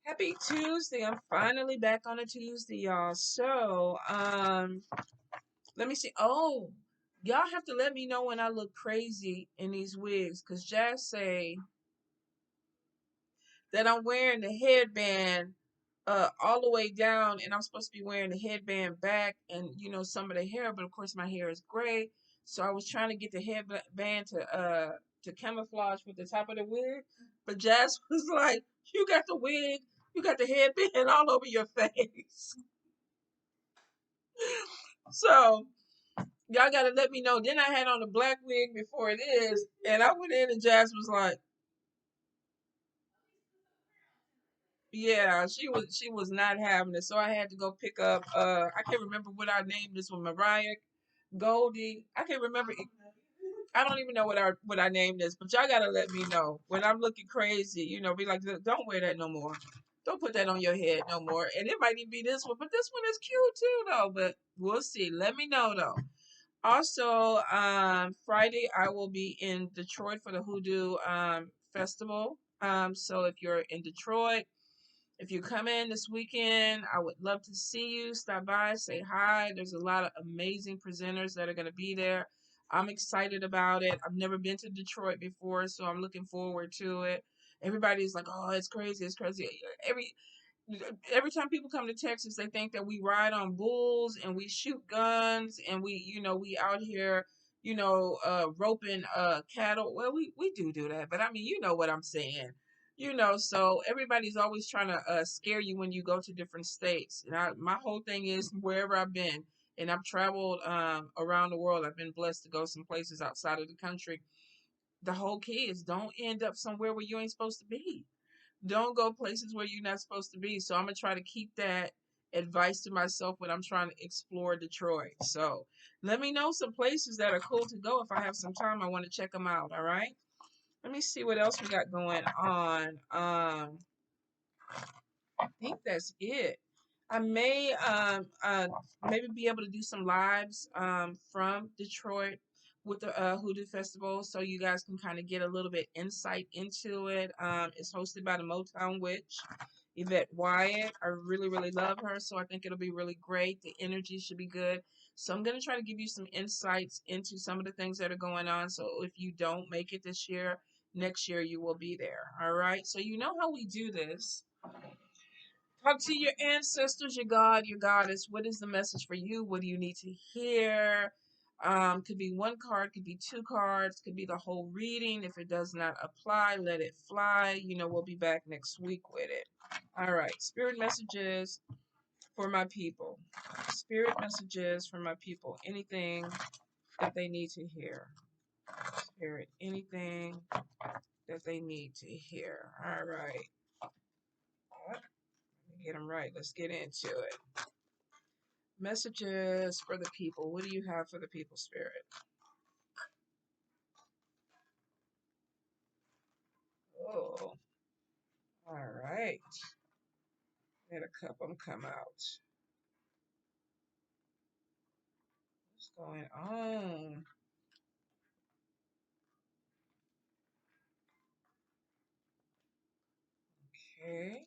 Happy Tuesday. I'm finally back on a Tuesday, y'all. So, let me see. Oh, y'all have to let me know when I look crazy in these wigs, cause Jazz say that I'm wearing the headband all the way down, and I'm supposed to be wearing the headband back and some of the hair, but of course my hair is gray. So I was trying to get the headband to camouflage with the top of the wig, but Jazz was like, "You got the wig, you got the headband all over your face." So y'all gotta let me know. Then I had on a black wig before it is, and I went in and Jazz was like, yeah, she was not having it. So I had to go pick up I can't remember what I named this one, Mariah Goldie. I can't remember. I don't even know what I named this, but y'all gotta let me know when I'm looking crazy. Be like, don't wear that no more. Don't put that on your head no more. And it might even be this one, but this one is cute too, though. But we'll see. Let me know though. Also, Friday I will be in Detroit for the Hoodoo festival. So if you're in Detroit, if you come in this weekend, I would love to see you. Stop by, say hi. There's a lot of amazing presenters that are going to be there. I'm excited about it. I've never been to Detroit before, so I'm looking forward to it. Everybody's like, "Oh, it's crazy, it's crazy." Every time people come to Texas, they think that we ride on bulls and we shoot guns and we out here, roping cattle. Well, we do that, but I mean, you know what I'm saying. So everybody's always trying to scare you when you go to different states. And my whole thing is wherever I've been, and I've traveled around the world. I've been blessed to go some places outside of the country. The whole key is don't end up somewhere where you ain't supposed to be. Don't go places where you're not supposed to be. So I'm gonna try to keep that advice to myself when I'm trying to explore Detroit. So let me know some places that are cool to go. If I have some time, I want to check them out. All right. Let me see what else we got going on. I think that's it. I may maybe be able to do some lives from Detroit with the Hoodoo Festival, so you guys can kind of get a little bit insight into it. It's hosted by the Motown Witch, Yvette Wyatt. I really, really love her, so I think it'll be really great. The energy should be good. So I'm gonna try to give you some insights into some of the things that are going on. So if you don't make it this year, next year you will be there. All right. So you know how we do this. Talk to your ancestors, your God, your goddess. What is the message for you? What do you need to hear? Could be one card, could be two cards, could be the whole reading. If it does not apply, let it fly. We'll be back next week with it. All right. Spirit messages for my people. Spirit messages for my people. Anything that they need to hear. Spirit, anything that they need to hear. All right. Get them right. Let's get into it. Messages for the people. What do you have for the people, Spirit? Oh, all right. Had a couple of them come out. What's going on? Okay.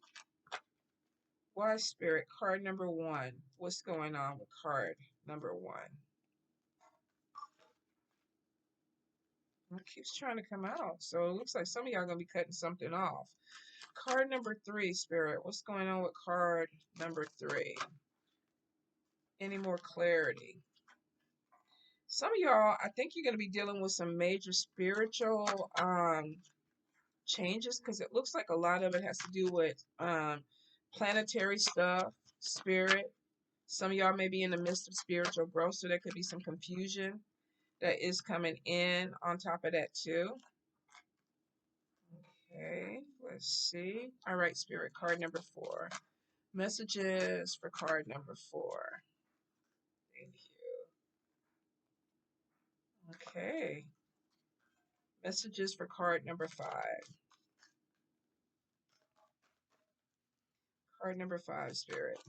Why, Spirit? Card number one. What's going on with card number one? It keeps trying to come out. So it looks like some of y'all going to be cutting something off. Card number three, Spirit. What's going on with card number three? Any more clarity? Some of y'all, I think you're going to be dealing with some major spiritual changes, because it looks like a lot of it has to do with planetary stuff, spirit. Some of y'all may be in the midst of spiritual growth, so there could be some confusion that is coming in on top of that too. Okay, let's see. All right, Spirit, card number four. Messages for card number four. Thank you. Okay. Messages for card number five. Card number five, Spirit.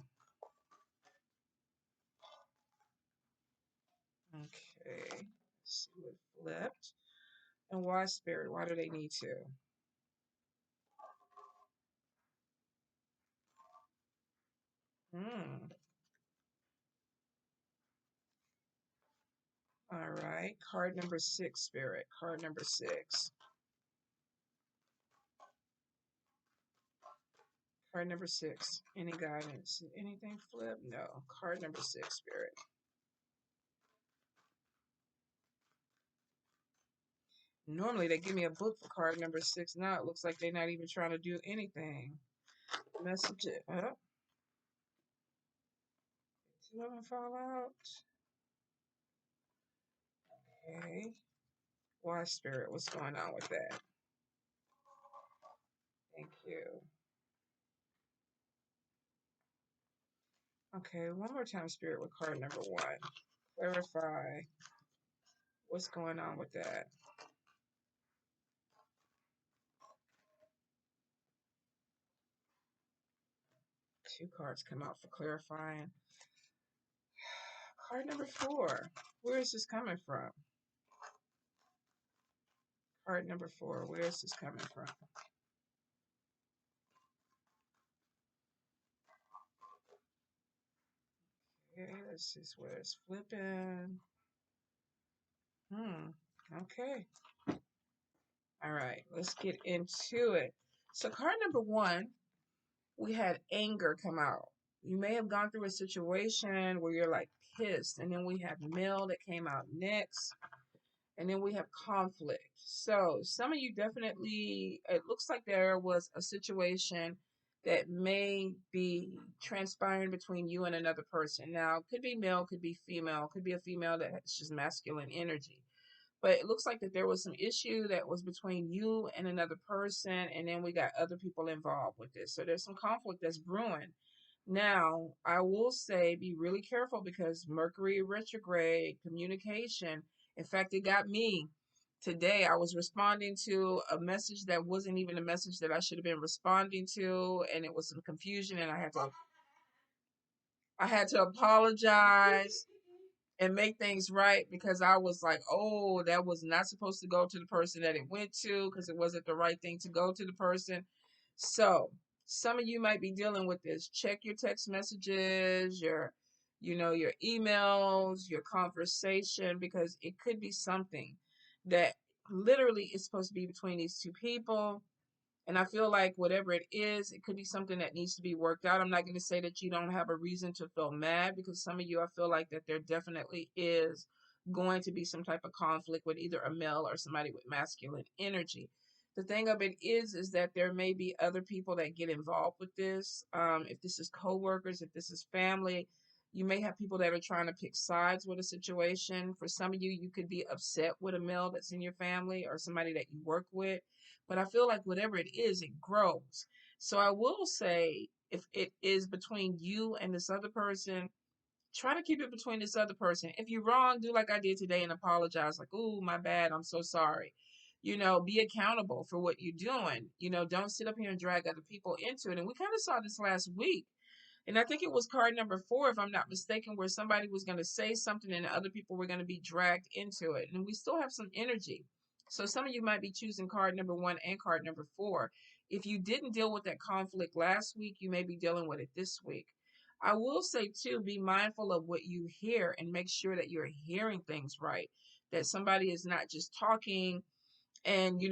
Okay. Let's see what flipped. And why, Spirit? Why do they need to? Hmm. All right. Card number 6, Spirit. Card number 6. Card number 6. Any guidance? Anything flip? No. Card number 6, Spirit. Normally they give me a book for card number 6. Now it looks like they're not even trying to do anything. Message it. Oh, two of them fall out. Okay. Why, Spirit? What's going on with that? Thank you. Okay, one more time, Spirit, with card number 1. Clarify what's going on with that. Two cards come out for clarifying. Card number 4. Where is this coming from? Card number 4. Where is this coming from? Okay, this is where it's flipping. Okay. All right, let's get into it. So card number 1, we had anger come out. You may have gone through a situation where you're like pissed, and then we have male that came out next, and then we have conflict. So some of you definitely, it looks like there was a situation that may be transpiring between you and another person. Now, could be male, could be female, could be a female that's just masculine energy. But it looks like that there was some issue that was between you and another person, and then we got other people involved with this. So there's some conflict that's brewing. Now, I will say be really careful because Mercury retrograde communication. In fact, it got me today. I was responding to a message that wasn't even a message that I should have been responding to, and it was some confusion, and I had to apologize and make things right because I was like, oh, that was not supposed to go to the person that it went to because it wasn't the right thing to go to the person. So some of you might be dealing with this. Check your text messages, your emails, your conversation, because it could be something that literally is supposed to be between these two people. And I feel like whatever it is, it could be something that needs to be worked out. I'm not going to say that you don't have a reason to feel mad because some of you, I feel like that there definitely is going to be some type of conflict with either a male or somebody with masculine energy. The thing of it is that there may be other people that get involved with this. If this is coworkers, if this is family, you may have people that are trying to pick sides with a situation. For some of you, you could be upset with a male that's in your family or somebody that you work with, but I feel like whatever it is, it grows. So I will say, if it is between you and this other person, try to keep it between this other person. If you're wrong, do like I did today and apologize. Like, oh, my bad. I'm so sorry. Be accountable for what you're doing. Don't sit up here and drag other people into it. And we kind of saw this last week. And I think it was card number 4, if I'm not mistaken, where somebody was going to say something and other people were going to be dragged into it. And we still have some energy. So some of you might be choosing card number 1 and card number 4. If you didn't deal with that conflict last week, you may be dealing with it this week. I will say too, be mindful of what you hear and make sure that you're hearing things right. That somebody is not just talking and you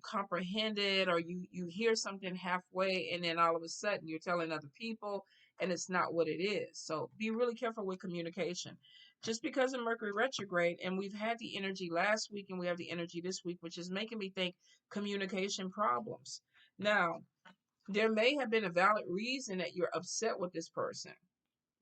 comprehend it, or you hear something halfway and then all of a sudden you're telling other people and it's not what it is. So be really careful with communication. Just because of Mercury retrograde, and we've had the energy last week and we have the energy this week, which is making me think communication problems. Now, there may have been a valid reason that you're upset with this person,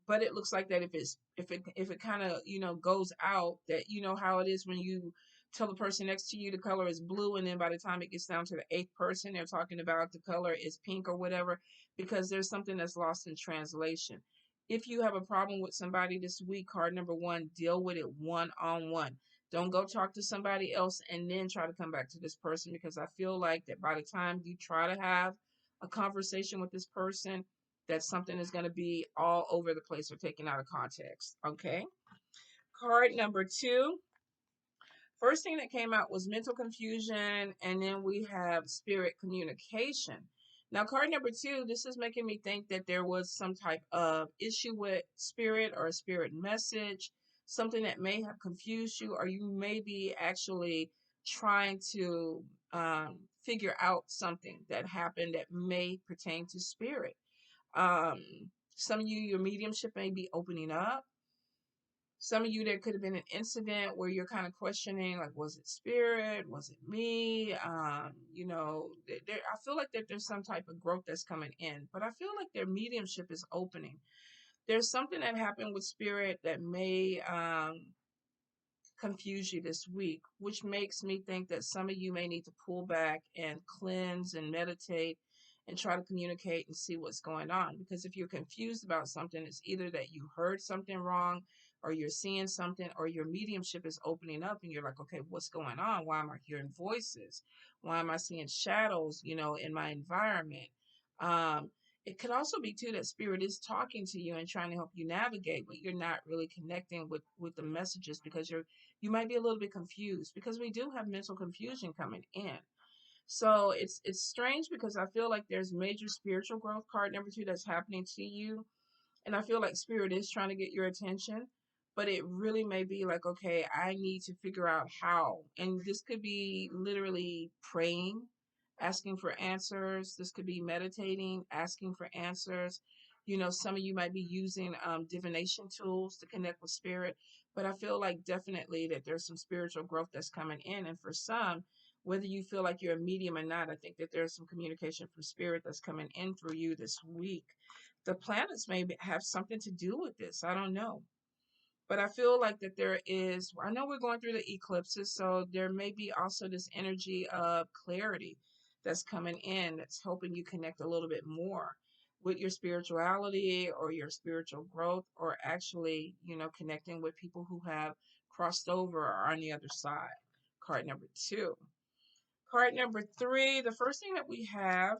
but it looks like that if it kind of goes out, that how it is when you tell the person next to you the color is blue, and then by the time it gets down to the eighth person, they're talking about the color is pink or whatever, because there's something that's lost in translation. If you have a problem with somebody this week, card number 1, deal with it one-on-one. Don't go talk to somebody else and then try to come back to this person, because I feel like that by the time you try to have a conversation with this person, that something is going to be all over the place or taken out of context. Okay. Card number 2. First thing that came out was mental confusion, and then we have spirit communication. Now, card number two, this is making me think that there was some type of issue with spirit or a spirit message, something that may have confused you, or you may be actually trying to figure out something that happened that may pertain to spirit. Um, some of you, your mediumship may be opening up. Some of you, there could have been an incident where you're kind of questioning, like, was it spirit? Was it me? I feel like that there's some type of growth that's coming in, but I feel like their mediumship is opening. There's something that happened with spirit that may confuse you this week, which makes me think that some of you may need to pull back and cleanse and meditate and try to communicate and see what's going on. Because if you're confused about something, it's either that you heard something wrong or you're seeing something or your mediumship is opening up and you're like, okay, what's going on? Why am I hearing voices? Why am I seeing shadows, in my environment? Um, it could also be too that spirit is talking to you and trying to help you navigate, but you're not really connecting with the messages because you might be a little bit confused because we do have mental confusion coming in. So it's strange because I feel like there's major spiritual growth, card number two, that's happening to you, and I feel like spirit is trying to get your attention, but it really may be like, okay, I need to figure out how. And this could be literally praying, asking for answers. This could be meditating, asking for answers. Some of you might be using divination tools to connect with spirit, but I feel like definitely that there's some spiritual growth that's coming in. And for some, whether you feel like you're a medium or not, I think that there's some communication from spirit that's coming in through you this week. The planets may have something to do with this. I don't know. But I feel like that there is, I know we're going through the eclipses, so there may be also this energy of clarity that's coming in that's helping you connect a little bit more with your spirituality or your spiritual growth, or actually, connecting with people who have crossed over or are on the other side. Card number two. Card number three, the first thing that we have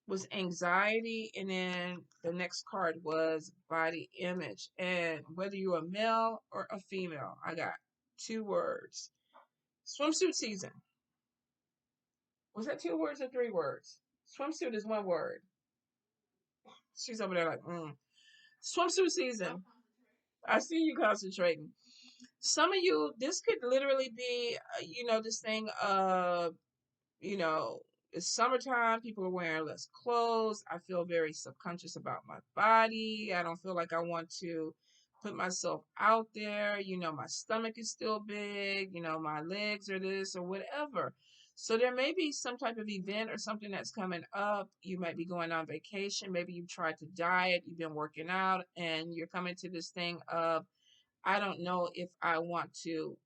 was anxiety, and then the next card was body image. And whether you're a male or a female, I got two words. Swimsuit season. Was that two words or three words? Swimsuit is one word. She's over there like, Swimsuit season. I see you concentrating. Some of you, this could literally be, this thing of you know, it's summertime, people are wearing less clothes. I feel very subconscious about my body. I don't feel like I want to put myself out there. My stomach is still big, my legs are this or whatever. So there may be some type of event or something that's coming up. You might be going on vacation. Maybe you've tried to diet, you've been working out, and you're coming to this thing of, I don't know if I want to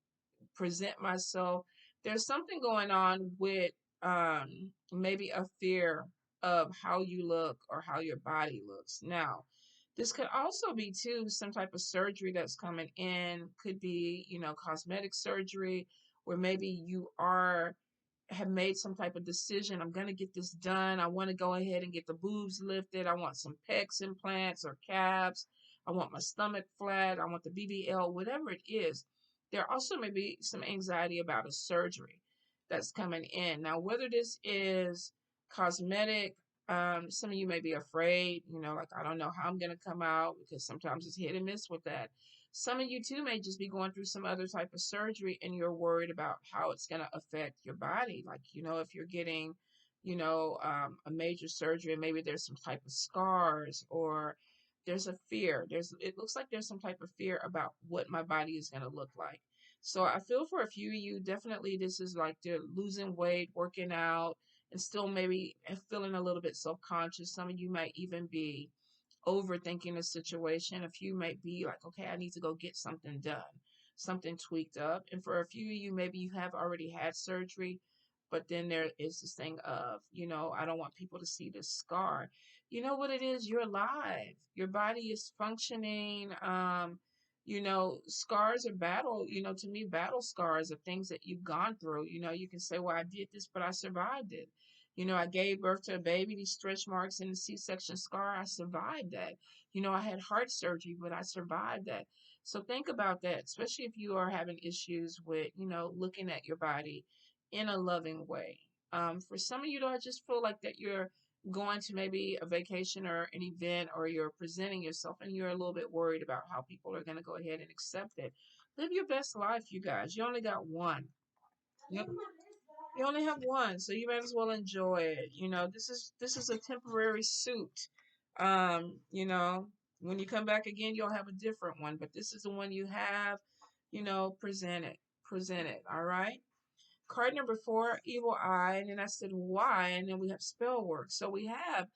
present myself. There's something going on with maybe a fear of how you look or how your body looks. Now, this could also be too some type of surgery that's coming in. Could be, cosmetic surgery, where maybe you have made some type of decision. I'm going to get this done. I want to go ahead and get the boobs lifted. I want some pecs implants or calves. I want my stomach flat. I want the BBL, whatever it is. There also may be some anxiety about a surgery that's coming in. Now, whether this is cosmetic, some of you may be afraid, like, I don't know how I'm going to come out, because sometimes it's hit and miss with that. Some of you too may just be going through some other type of surgery and you're worried about how it's going to affect your body. Like, if you're getting, a major surgery and maybe there's some type of scars, or there's a fear. It looks like there's some type of fear about what my body is going to look like. So I feel for a few of you, definitely this is like they're losing weight, working out, and still maybe feeling a little bit self-conscious. Some of you might even be overthinking the situation. A few might be like, okay, I need to go get something done, something tweaked up. And for a few of you, maybe you have already had surgery, but then there is this thing of, I don't want people to see this scar. You know what it is? You're alive. Your body is functioning. Scars are battle, to me, battle scars are things that you've gone through. You can say, well, I did this, but I survived it. I gave birth to a baby, these stretch marks and the C-section scar, I survived that. I had heart surgery, but I survived that. So think about that, especially if you are having issues with, looking at your body in a loving way. For some of you, though, I just feel like that you're going to maybe a vacation or an event, or you're presenting yourself and you're a little bit worried about how people are going to go ahead and accept it. Live your best life, you guys. You only got one. You, you only have one, so you might as well enjoy it. This is a temporary suit. When you come back again, you'll have a different one, but this is the one you have. Present it. Present it. All right. Card number four, evil eye. And then I said, why? And then we have spell work. So we have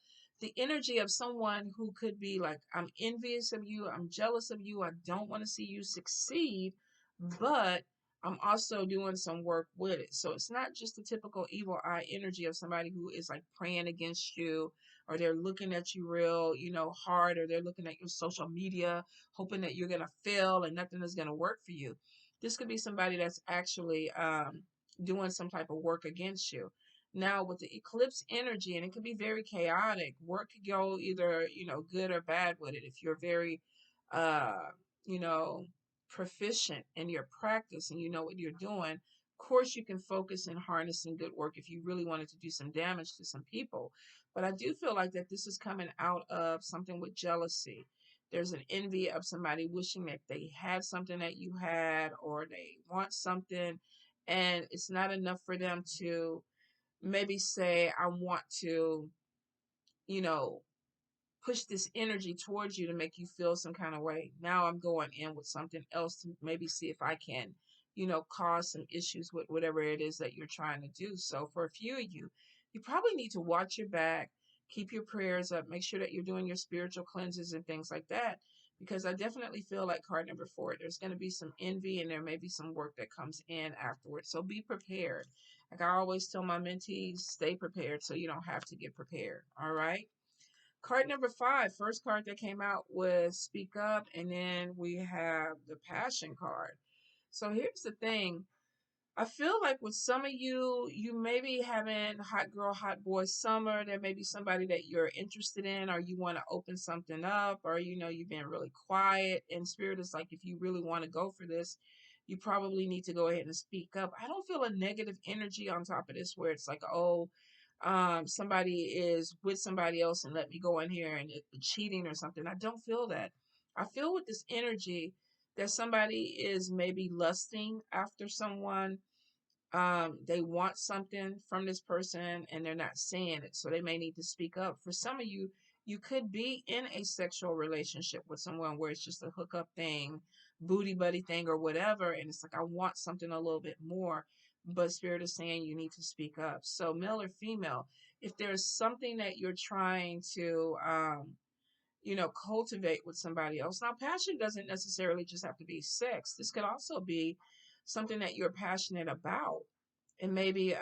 the energy of someone who could be like, I'm envious of you. I'm jealous of you. I don't want to see you succeed, but I'm also doing some work with it. So it's not just the typical evil eye energy of somebody who is like praying against you, or they're looking at you real, hard, or they're looking at your social media, hoping that you're going to fail and nothing is going to work for you. This could be somebody that's actually, doing some type of work against you. Now, with the eclipse energy, and it could be very chaotic, work could go either, good or bad with it. If you're very, uh, you know, proficient in your practice and you know what you're doing, of course, you can focus and harness some good work if you really wanted to do some damage to some people. But I do feel like that this is coming out of something with jealousy. There's an envy of somebody wishing that they had something that you had, or they want something, and it's not enough for them to maybe say, I want to, you know, push this energy towards you to make you feel some kind of way. Now I'm going in with something else to maybe see if I can, cause some issues with whatever it is that you're trying to do. So for a few of you, you probably need to watch your back, keep your prayers up, make sure that you're doing your spiritual cleanses and things like that. Because I definitely feel like card number four, there's going to be some envy and there may be some work that comes in afterwards. So be prepared. Like I always tell my mentees, stay prepared so you don't have to get prepared. All right. Card number five, first card that came out was Speak Up, and then we have the Passion card. So here's the thing. I feel like with some of you, you may be having hot girl, hot boy summer. There may be somebody that you're interested in, or you want to open something up, or you've been really quiet. And Spirit is like, if you really want to go for this, you probably need to go ahead and speak up. I don't feel a negative energy on top of this where it's like, oh, somebody is with somebody else and let me go in here and cheating or something. I don't feel that. I feel with this energy that somebody is maybe lusting after someone. They want something from this person and they're not saying it, so they may need to speak up. For some of you, you could be in a sexual relationship with someone where it's just a hookup thing, booty buddy thing, or whatever, and it's like, I want something a little bit more, but Spirit is saying you need to speak up. So male or female, if there's something that you're trying to cultivate with somebody else. Now, passion doesn't necessarily just have to be sex. This could also be something that you're passionate about. And maybe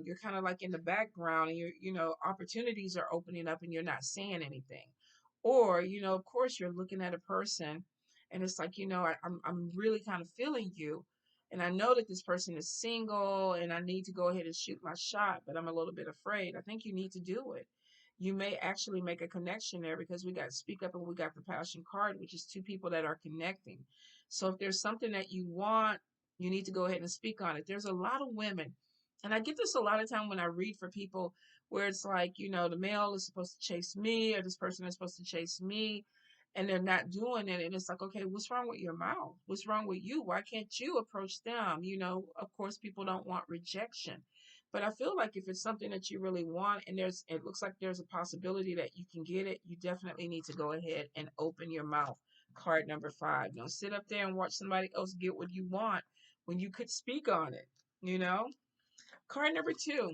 you're kind of like in the background and opportunities are opening up and you're not saying anything. Or, of course, you're looking at a person and it's like, I'm really kind of feeling you. And I know that this person is single and I need to go ahead and shoot my shot, but I'm a little bit afraid. I think you need to do it. You may actually make a connection there because we got Speak Up and we got the Passion card, which is two people that are connecting. So if there's something that you want, you need to go ahead and speak on it. There's a lot of women, and I get this a lot of time when I read for people where it's like, the male is supposed to chase me or this person is supposed to chase me and they're not doing it. And it's like, okay, what's wrong with your mouth? What's wrong with you? Why can't you approach them? Of course, people don't want rejection. But I feel like if it's something that you really want and it looks like there's a possibility that you can get it, you definitely need to go ahead and open your mouth. Card number five. Don't sit up there and watch somebody else get what you want when you could speak on it, you know? Card number two.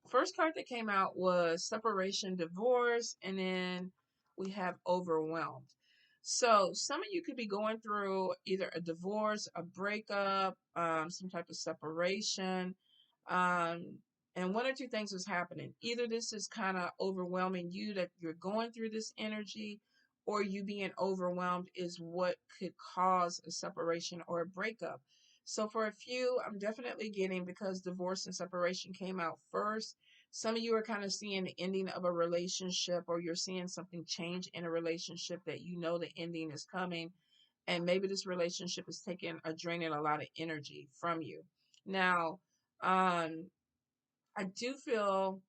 First card that came out was separation, divorce, and then we have overwhelmed. So some of you could be going through either a divorce, a breakup, some type of separation, um, and one or two things is happening. Either this is kind of overwhelming you that you're going through this energy, or you being overwhelmed is what could cause a separation or a breakup. So for a few, I'm definitely getting, because divorce and separation came out first. Some of you are kind of seeing the ending of a relationship, or you're seeing something change in a relationship that the ending is coming. And maybe this relationship is taking or draining a lot of energy from you. Now, I do feel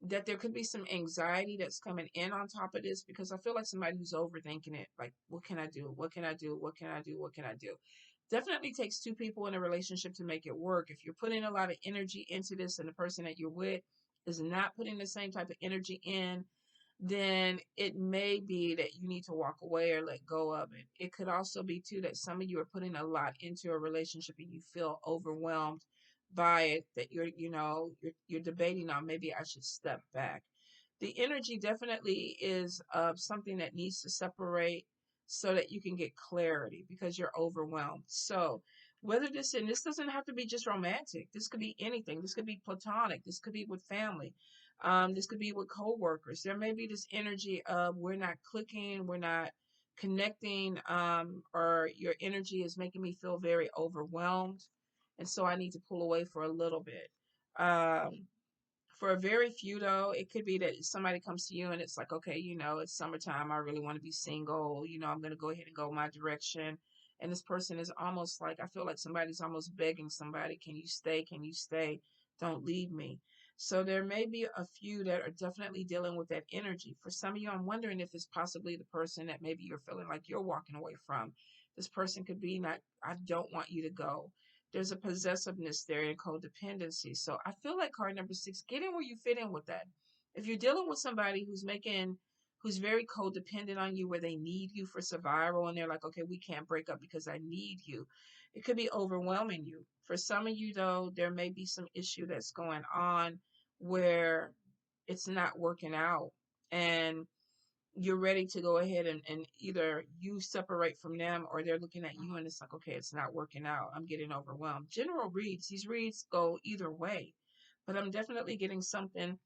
that there could be some anxiety that's coming in on top of this, because I feel like somebody who's overthinking it, like, what can I do? What can I do? What can I do? What can I do? Definitely takes two people in a relationship to make it work. If you're putting a lot of energy into this and the person that you're with is not putting the same type of energy in, then it may be that you need to walk away or let go of it. It could also be too that some of you are putting a lot into a relationship and you feel overwhelmed by it, that you're debating on, maybe I should step back. The energy definitely is something that needs to separate so that you can get clarity because you're overwhelmed. So whether this doesn't have to be just romantic. This could be anything. This could be platonic. This could be with family. This could be with coworkers. There may be this energy of we're not clicking, we're not connecting, or your energy is making me feel very overwhelmed, and so I need to pull away for a little bit. Um, for a very few, though, it could be that somebody comes to you and it's like, okay, it's summertime. I really want to be single. I'm going to go ahead and go my direction. And this person is almost like, I feel like somebody's almost begging somebody, can you stay? Can you stay? Don't leave me. So there may be a few that are definitely dealing with that energy. For some of you, I'm wondering if it's possibly the person that maybe you're feeling like you're walking away from. This person could be not, I don't want you to go. There's a possessiveness there and codependency. So I feel like card number 6, get in where you fit in with that. If you're dealing with somebody who's very codependent on you, where they need you for survival, and they're like, okay, we can't break up because I need you, it could be overwhelming you. For some of you, though, there may be some issue that's going on where it's not working out. And you're ready to go ahead and either you separate from them or they're looking at you and it's like, okay, it's not working out. I'm getting overwhelmed. General reads, these reads go either way, but I'm definitely getting something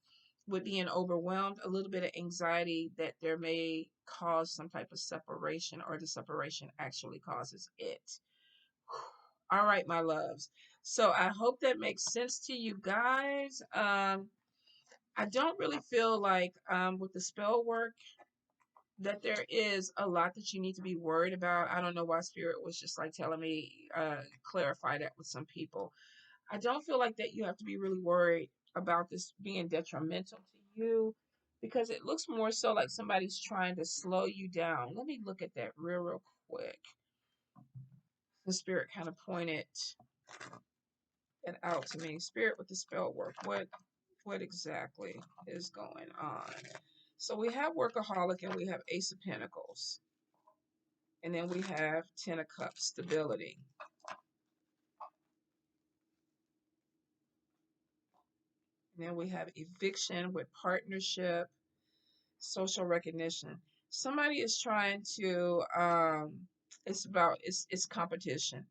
with being overwhelmed, a little bit of anxiety that there may cause some type of separation, or the separation actually causes it. All right, my loves. So I hope that makes sense to you guys. I don't really feel like with the spell work that there is a lot that you need to be worried about. I don't know why Spirit was just like telling me clarify that with some people. I don't feel like that you have to be really worried about this being detrimental to you, because it looks more so like somebody's trying to slow you down. Let me look at that real quick. The Spirit kind of pointed it out to me. Spirit with the spell work. What exactly is going on? So we have workaholic and we have Ace of Pentacles. And then we have Ten of Cups, stability. And then we have eviction with partnership, social recognition. Somebody is trying to, it's competition.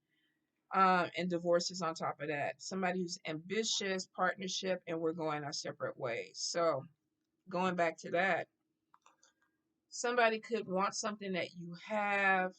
And divorce is on top of that. Somebody who's ambitious, partnership, and we're going our separate ways. So going back to that, somebody could want something that you have,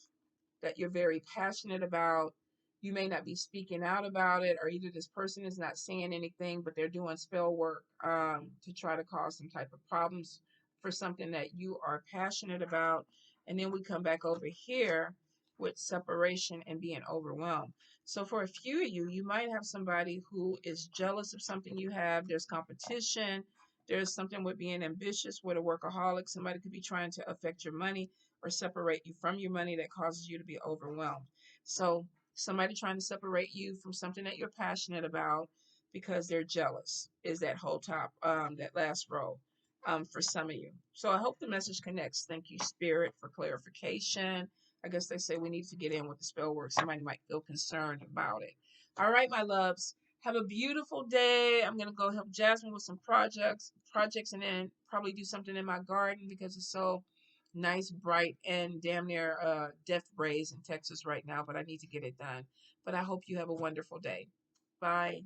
that you're very passionate about. You may not be speaking out about it, or either this person is not saying anything, but they're doing spell work to try to cause some type of problems for something that you are passionate about. And then we come back over here with separation and being overwhelmed. So for a few of you, you might have somebody who is jealous of something you have. There's competition. There's something with being ambitious, with a workaholic. Somebody could be trying to affect your money or separate you from your money, that causes you to be overwhelmed. So somebody trying to separate you from something that you're passionate about because they're jealous is that whole top, that last row, for some of you. So I hope the message connects. Thank you, Spirit, for clarification. I guess they say we need to get in with the spell work. Somebody might feel concerned about it. All right, my loves. Have a beautiful day. I'm gonna go help Jasmine with some projects, and then probably do something in my garden because it's so nice, bright, and damn near death rays in Texas right now, but I need to get it done. But I hope you have a wonderful day. Bye.